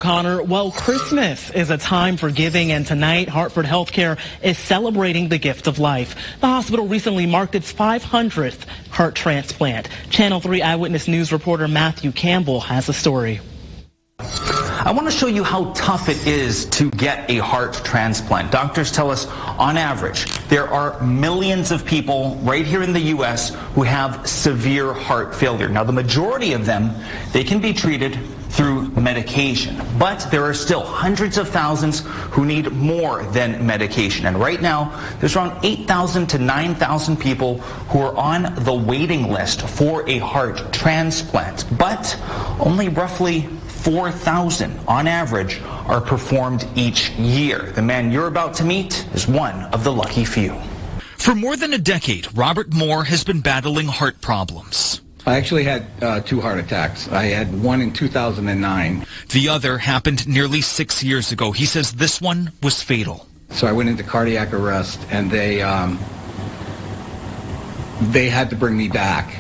Connor. Well, Christmas is a time for giving, and tonight Hartford HealthCare is celebrating the gift of life. The hospital recently marked its 500th heart transplant. Channel 3 Eyewitness News reporter Matthew Campbell has a story. I want to show you how tough it is to get a heart transplant. Doctors tell us, on average, there are millions of people right here in the U.S. who have severe heart failure. Now, the majority of them, they can be treated through medication, but there are still hundreds of thousands who need more than medication. And right now, there's around 8,000 to 9,000 people who are on the waiting list for a heart transplant, but only roughly 4,000 on average are performed each year. The man you're about to meet is one of the lucky few. For more than a decade, Robert Moore has been battling heart problems. I actually had 2 heart attacks. I had one in 2009. The other happened nearly 6 years ago. He says this one was fatal. So I went into cardiac arrest, and they had to bring me back.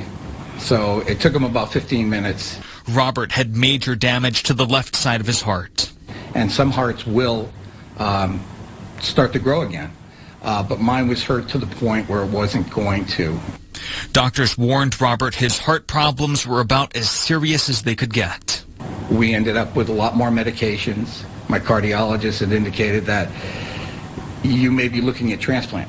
So it took them about 15 minutes. Robert had major damage to the left side of his heart. And some hearts will start to grow again. But mine was hurt to the point where it wasn't going to. Doctors warned Robert his heart problems were about as serious as they could get. We ended up with a lot more medications. My cardiologist had indicated that you may be looking at transplant.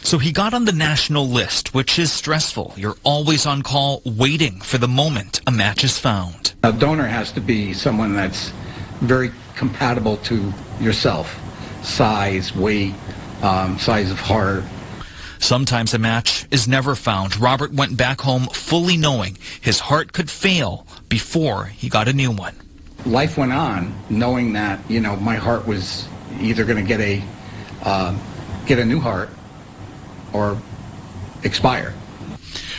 So he got on the national list, which is stressful. You're always on call, waiting for the moment a match is found. A donor has to be someone that's very compatible to yourself. Size, weight, size of heart. Sometimes a match is never found. Robert went back home fully knowing his heart could fail before he got a new one. Life went on knowing that, you know, my heart was either going to get a new heart or expire.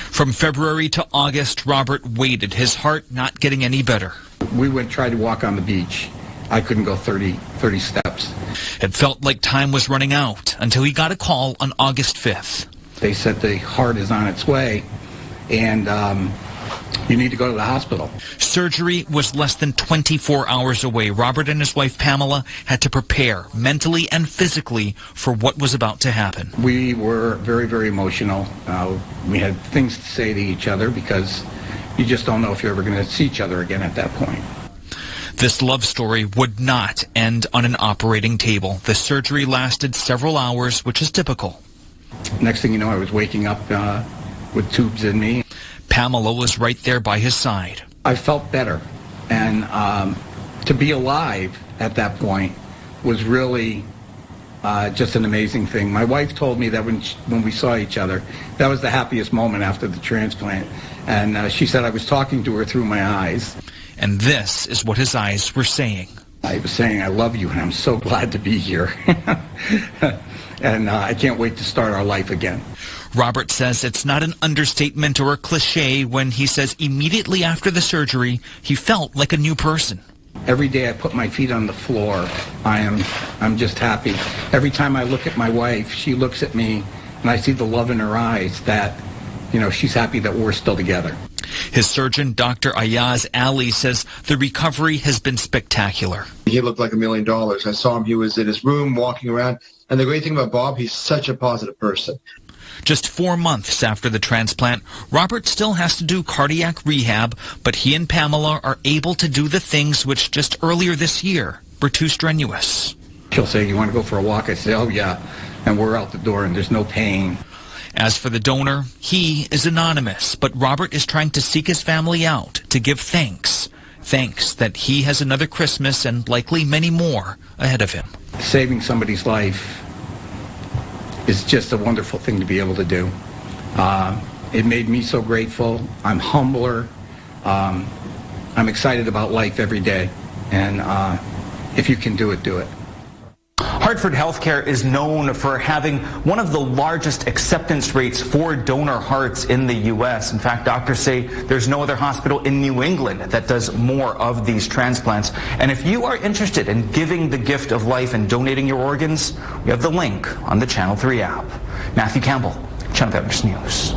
From February to August, Robert waited, his heart not getting any better. We would try to walk on the beach. I couldn't go 30 steps. It felt like time was running out until he got a call on August 5th. They said the heart is on its way, and you need to go to the hospital. Surgery was less than 24 hours away. Robert and his wife Pamela had to prepare mentally and physically for what was about to happen. We were very, very emotional. We had things to say to each other because you just don't know if you're ever going to see each other again at that point. This love story would not end on an operating table. The surgery lasted several hours, which is typical. Next thing you know, I was waking up with tubes in me. Pamela was right there by his side. I felt better, and to be alive at that point was really just an amazing thing. My wife told me that when we saw each other, that was the happiest moment after the transplant, and she said I was talking to her through my eyes. And this is what his eyes were saying. I was saying, I love you, and I'm so glad to be here. And I can't wait to start our life again. Robert says it's not an understatement or a cliche when he says immediately after the surgery, he felt like a new person. Every day I put my feet on the floor, I'm just happy. Every time I look at my wife, she looks at me, and I see the love in her eyes that, you know, she's happy that we're still together. His surgeon, Dr. Ayyaz Ali, says the recovery has been spectacular. He looked like $1 million. I saw him. He was in his room walking around. And the great thing about Bob, he's such a positive person. Just 4 months after the transplant, Robert still has to do cardiac rehab, but he and Pamela are able to do the things which just earlier this year were too strenuous. She'll say, you want to go for a walk? I say, oh, yeah. And we're out the door, and there's no pain. As for the donor, he is anonymous, but Robert is trying to seek his family out to give thanks. Thanks that he has another Christmas and likely many more ahead of him. Saving somebody's life is just a wonderful thing to be able to do. It made me so grateful. I'm humbler. I'm excited about life every day. And if you can do it, do it. Hartford HealthCare is known for having one of the largest acceptance rates for donor hearts in the U.S. In fact, doctors say there's no other hospital in New England that does more of these transplants. And if you are interested in giving the gift of life and donating your organs, we have the link on the Channel 3 app. Matthew Campbell, Channel 3 News.